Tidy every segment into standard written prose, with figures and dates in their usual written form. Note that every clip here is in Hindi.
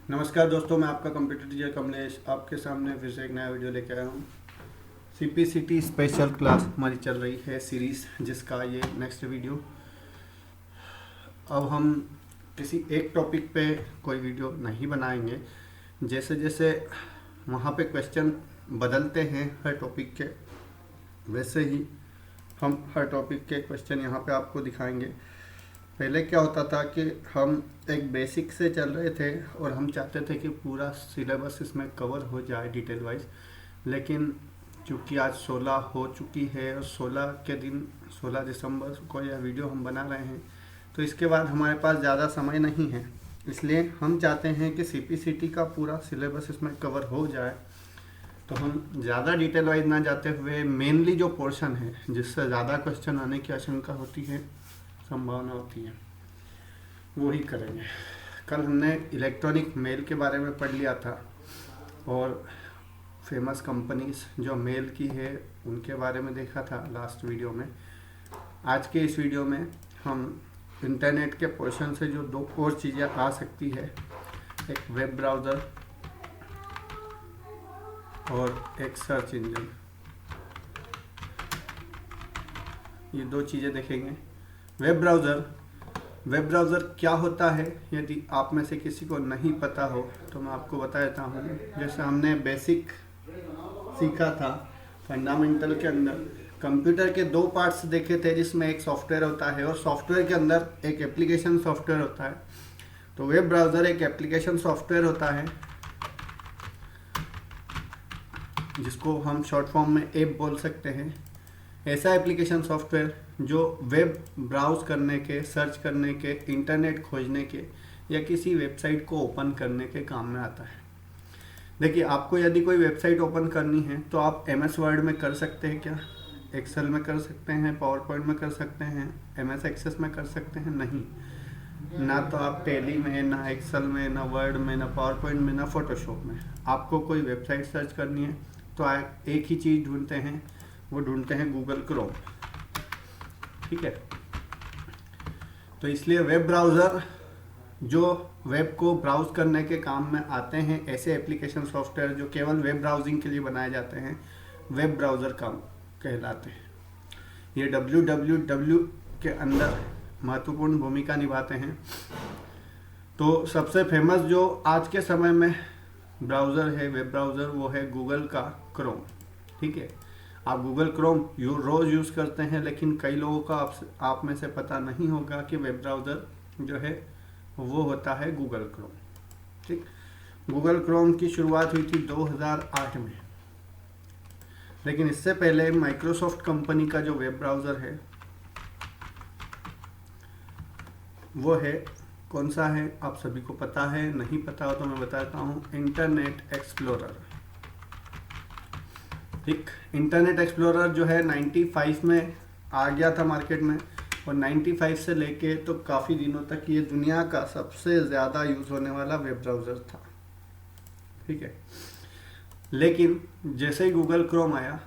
नमस्कार दोस्तों, मैं आपका कंप्यूटर टीचर कमलेश आपके सामने फिर से एक नया वीडियो लेकर आया हूँ। सीपीसीटी स्पेशल क्लास हमारी चल रही है सीरीज़, जिसका ये नेक्स्ट वीडियो। अब हम किसी एक टॉपिक पे कोई वीडियो नहीं बनाएंगे। जैसे जैसे वहाँ पे क्वेश्चन बदलते हैं हर टॉपिक के, वैसे ही हम हर टॉपिक के क्वेश्चन यहाँ पे आपको दिखाएंगे। पहले क्या होता था कि हम एक बेसिक से चल रहे थे और हम चाहते थे कि पूरा सिलेबस इसमें कवर हो जाए डिटेल वाइज, लेकिन चूँकि आज 16 हो चुकी है और 16 के दिन 16 दिसंबर को यह वीडियो हम बना रहे हैं, तो इसके बाद हमारे पास ज़्यादा समय नहीं है। इसलिए हम चाहते हैं कि सीपीसीटी का पूरा सिलेबस इसमें कवर हो जाए, तो हम ज़्यादा डिटेल वाइज ना जाते हुए मेनली जो पोर्शन है जिससे ज़्यादा क्वेश्चन आने की आशंका होती है, संभावना होती है, वो ही करेंगे। कल हमने इलेक्ट्रॉनिक मेल के बारे में पढ़ लिया था और फेमस कंपनीज जो मेल की है उनके बारे में देखा था लास्ट वीडियो में। आज के इस वीडियो में हम इंटरनेट के पोर्शन से जो दो और चीज़ें आ सकती है, एक वेब ब्राउज़र और एक सर्च इंजन, ये दो चीज़ें देखेंगे। वेब ब्राउज़र क्या होता है, यदि आप में से किसी को नहीं पता हो तो मैं आपको बता देता हूँ। जैसे हमने बेसिक सीखा था फंडामेंटल के अंदर, कंप्यूटर के दो पार्ट्स देखे थे, जिसमें एक सॉफ्टवेयर होता है और सॉफ्टवेयर के अंदर एक एप्लीकेशन सॉफ्टवेयर होता है। तो वेब ब्राउज़र एक एप्लीकेशन सॉफ्टवेयर होता है, जिसको हम शॉर्ट फॉर्म में ऐप बोल सकते हैं। ऐसा एप्लीकेशन सॉफ्टवेयर जो वेब ब्राउज़ करने के, सर्च करने के, इंटरनेट खोजने के या किसी वेबसाइट को ओपन करने के काम में आता है। देखिए, आपको यदि कोई वेबसाइट ओपन करनी है तो आप MS वर्ड में कर सकते हैं क्या? एक्सेल में कर सकते हैं, पावर पॉइंट में कर सकते हैं, MS एक्सेस में कर सकते हैं? नहीं, ना तो आप टैली में, ना एक्सेल में, ना वर्ड में, ना पावर पॉइंट में, ना फोटोशॉप में। आपको कोई वेबसाइट सर्च करनी है तो आप एक ही चीज़ ढूंढते हैं, वो ढूंढते हैं गूगल क्रोम। ठीक है, तो इसलिए वेब ब्राउज़र जो वेब को ब्राउज़ करने के काम में आते हैं, ऐसे एप्लीकेशन सॉफ्टवेयर जो केवल वेब ब्राउजिंग के लिए बनाए जाते हैं, वेब ब्राउज़र काम कहलाते हैं। ये www के अंदर महत्वपूर्ण भूमिका निभाते हैं। तो सबसे फेमस जो आज के समय में ब्राउज़र है, वेब ब्राउज़र, वो है गूगल का क्रोम। ठीक है, आप गूगल क्रोम रोज़ यूज़ करते हैं, लेकिन कई लोगों का आप में से पता नहीं होगा कि वेब ब्राउज़र जो है वो होता है गूगल क्रोम। ठीक, गूगल क्रोम की शुरुआत हुई थी 2008 में, लेकिन इससे पहले माइक्रोसॉफ्ट कंपनी का जो वेब ब्राउज़र है वो है, कौन सा है आप सभी को पता है? नहीं पता हो तो मैं बताता हूँ, इंटरनेट एक्सप्लोरर। ठीक, इंटरनेट एक्सप्लोरर जो है 95 में आ गया था मार्केट में, और 95 से लेके तो काफ़ी दिनों तक ये दुनिया का सबसे ज़्यादा यूज़ होने वाला वेब ब्राउज़र था। ठीक है, लेकिन जैसे ही गूगल क्रोम आया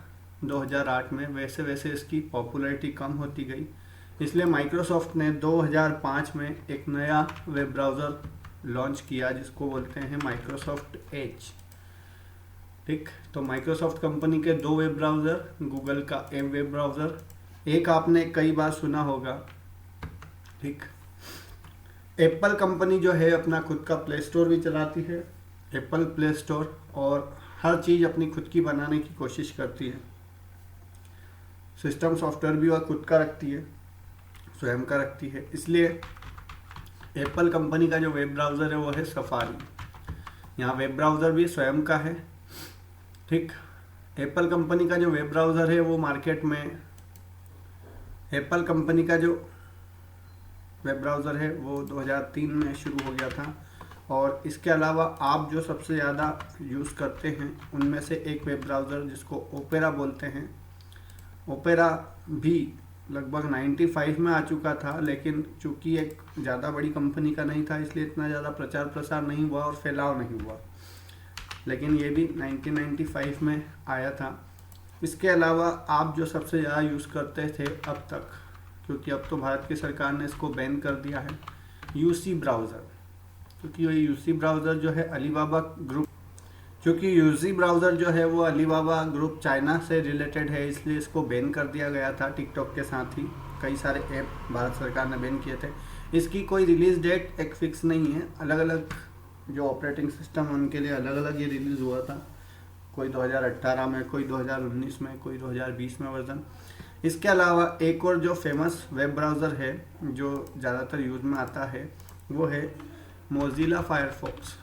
2008 में, वैसे वैसे इसकी पॉपुलैरिटी कम होती गई। इसलिए माइक्रोसॉफ्ट ने 2005 में एक नया वेब ब्राउज़र लॉन्च किया, जिसको बोलते हैं माइक्रोसॉफ्ट एज। ठीक, तो माइक्रोसॉफ्ट कंपनी के दो वेब ब्राउज़र, गूगल का वेब ब्राउज़र, एक आपने कई बार सुना होगा। ठीक, एप्पल कंपनी जो है अपना खुद का प्ले स्टोर भी चलाती है, एप्पल प्ले स्टोर, और हर चीज़ अपनी खुद की बनाने की कोशिश करती है। सिस्टम सॉफ्टवेयर भी वह खुद का रखती है, स्वयं का रखती है। इसलिए एप्पल कंपनी का जो वेब ब्राउज़र है वो है सफारी। यहाँ वेब ब्राउज़र भी स्वयं का है। ठीक, एप्पल कंपनी का जो वेब ब्राउज़र है वो मार्केट में, एप्पल कंपनी का जो वेब ब्राउज़र है वो 2003 में शुरू हो गया था। और इसके अलावा आप जो सबसे ज़्यादा यूज़ करते हैं उनमें से एक वेब ब्राउज़र जिसको ओपेरा बोलते हैं, ओपेरा भी लगभग 95 में आ चुका था, लेकिन चूँकि एक ज़्यादा बड़ी कंपनी का नहीं था, इसलिए इतना ज़्यादा प्रचार प्रसार नहीं हुआ और फैलाव नहीं हुआ, लेकिन ये भी 1995 में आया था। इसके अलावा आप जो सबसे ज़्यादा यूज़ करते थे अब तक, क्योंकि अब तो भारत की सरकार ने इसको बैन कर दिया है, यूसी ब्राउज़र। क्योंकि ये यूसी ब्राउज़र जो है अलीबाबा ग्रुप, क्योंकि यूसी ब्राउज़र जो है वो अलीबाबा ग्रुप चाइना से रिलेटेड है, इसलिए इसको बैन कर दिया गया था। टिकटॉक के साथ ही कई सारे ऐप भारत सरकार ने बैन किए थे। इसकी कोई रिलीज़ डेट एक फिक्स नहीं है, अलग अलग जो ऑपरेटिंग सिस्टम उनके लिए अलग अलग ये रिलीज़ हुआ था। कोई 2018 में, कोई 2019 में, कोई 2020 में वर्जन। इसके अलावा एक और जो फेमस वेब ब्राउज़र है जो ज़्यादातर यूज़ में आता है वो है मोज़िला फायरफॉक्स।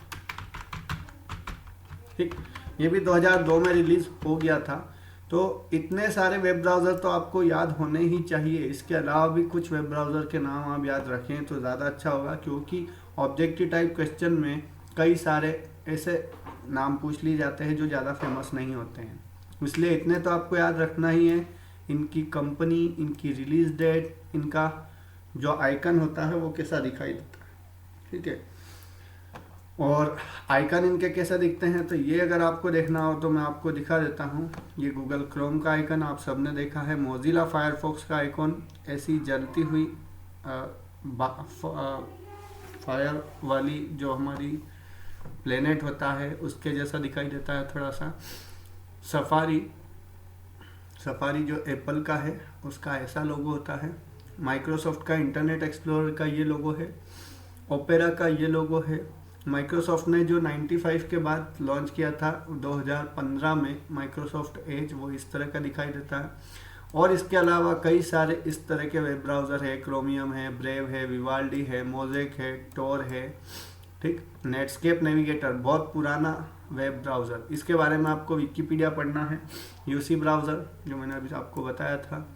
ठीक, ये भी 2002 में रिलीज़ हो गया था। तो इतने सारे वेब ब्राउज़र तो आपको याद होने ही चाहिए। इसके अलावा भी कुछ वेब ब्राउज़र के नाम आप याद रखें तो ज़्यादा अच्छा होगा, क्योंकि ऑब्जेक्टिव टाइप क्वेश्चन में कई सारे ऐसे नाम पूछ लिए जाते हैं जो ज़्यादा फेमस नहीं होते हैं। इसलिए इतने तो आपको याद रखना ही है, इनकी कंपनी, इनकी रिलीज़ डेट, इनका जो आइकन होता है वो कैसा दिखाई देता है। ठीक है, और आइकन इनके कैसे दिखते हैं तो ये अगर आपको देखना हो तो मैं आपको दिखा देता हूँ। ये गूगल क्रोम का आइकन आप सबने देखा है। मोज़िला फायरफॉक्स का आइकन ऐसी जलती हुई फायर वाली जो हमारी प्लेनेट होता है उसके जैसा दिखाई देता है थोड़ा सा। सफारी जो एप्पल का है उसका ऐसा लोगो होता है। माइक्रोसॉफ्ट का इंटरनेट एक्सप्लोरर का ये लोगो है। ओपेरा का ये लोगो है। माइक्रोसॉफ्ट ने जो 95 के बाद लॉन्च किया था 2015 में माइक्रोसॉफ्ट एज, वो इस तरह का दिखाई देता है। और इसके अलावा कई सारे इस तरह के वेब ब्राउज़र है। क्रोमियम है, ब्रेव है, विवाल्डी है, मोज़ेक है, टोर है। ठीक, नेटस्केप नेविगेटर बहुत पुराना वेब ब्राउज़र, इसके बारे में आपको विकिपीडिया पढ़ना है। यूसी ब्राउज़र जो मैंने अभी आपको बताया था।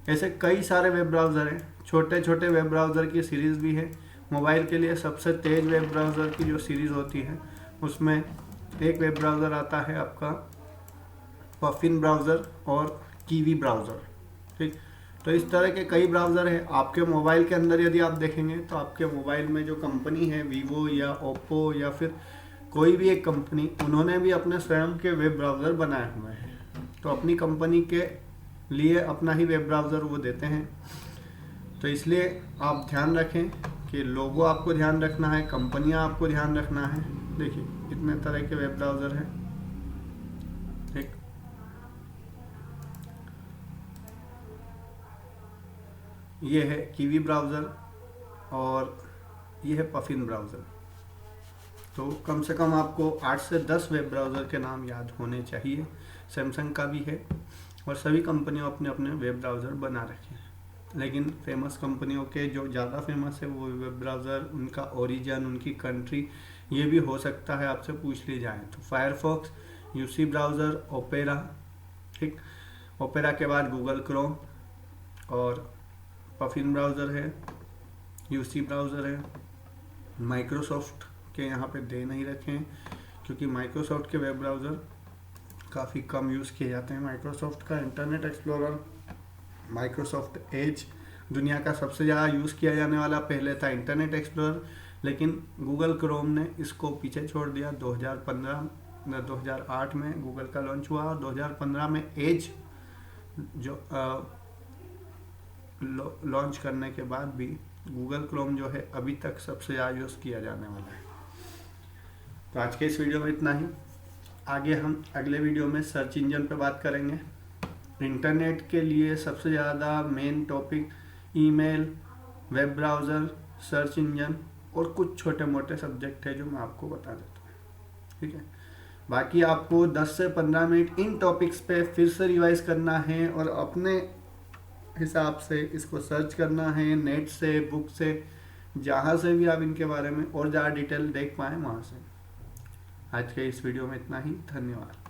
ऐसे कई सारे वेब ब्राउज़र हैं। छोटे छोटे वेब ब्राउज़र की सीरीज़ भी है। मोबाइल के लिए सबसे तेज़ वेब ब्राउज़र की जो सीरीज़ होती है उसमें एक वेब ब्राउज़र आता है आपका पफिन ब्राउज़र और कीवी ब्राउज़र। ठीक, तो इस तरह के कई ब्राउज़र हैं। आपके मोबाइल के अंदर यदि आप देखेंगे तो आपके मोबाइल में जो कंपनी है वीवो या ओप्पो या फिर कोई भी एक कंपनी, उन्होंने भी अपने स्वयं के वेब ब्राउज़र बनाए हुए हैं। तो अपनी कंपनी के लिए अपना ही वेब ब्राउज़र वो देते हैं। तो इसलिए आप ध्यान रखें कि लोगो आपको ध्यान रखना है, कंपनियां आपको ध्यान रखना है। देखिए इतने तरह के वेब ब्राउज़र हैं। ठीक, ये है कीवी ब्राउज़र और ये है पफिन ब्राउज़र। तो कम से कम आपको 8 से 10 वेब ब्राउज़र के नाम याद होने चाहिए। सैमसंग का भी है और सभी कंपनियों अपने अपने वेब ब्राउज़र बना रखे हैं। लेकिन फेमस कंपनियों के जो ज़्यादा फेमस है वो वेब ब्राउज़र, उनका ओरिजिन, उनकी कंट्री, ये भी हो सकता है आपसे पूछ ली जाए। तो फायरफॉक्स, यूसी ब्राउज़र, ओपेरा। ठीक, ओपेरा के बाद गूगल क्रोम और पफिन ब्राउज़र है, यूसी ब्राउज़र है। माइक्रोसॉफ्ट के यहाँ पे दे नहीं रखे हैं क्योंकि माइक्रोसॉफ्ट के वेब ब्राउज़र काफ़ी कम यूज़ किए जाते हैं। माइक्रोसॉफ्ट का इंटरनेट एक्सप्लोरर, माइक्रोसॉफ्ट एज दुनिया का सबसे ज़्यादा यूज़ किया जाने वाला पहले था इंटरनेट एक्सप्लोरर, लेकिन गूगल क्रोम ने इसको पीछे छोड़ दिया। 2008 में गूगल का लॉन्च हुआ और 2015 में एज जो लॉन्च करने के बाद भी गूगल क्रोम जो है अभी तक सबसे ज़्यादा यूज़ किया जाने वाला है। तो आज के इस वीडियो में इतना ही। आगे हम अगले वीडियो में सर्च इंजन पे बात करेंगे। इंटरनेट के लिए सबसे ज़्यादा main topic email, web browser, search engine और कुछ छोटे मोटे सब्जेक्ट है जो मैं आपको बता देता हूँ। ठीक है, बाकी आपको 10 से 15 मिनट इन टॉपिक्स पे फिर से रिवाइज करना है और अपने हिसाब से इसको सर्च करना है, नेट से, बुक से, जहाँ से भी आप इनके बारे में और ज़्यादा डिटेल देख पाएँ वहाँ से। आज के इस वीडियो में इतना ही। धन्यवाद।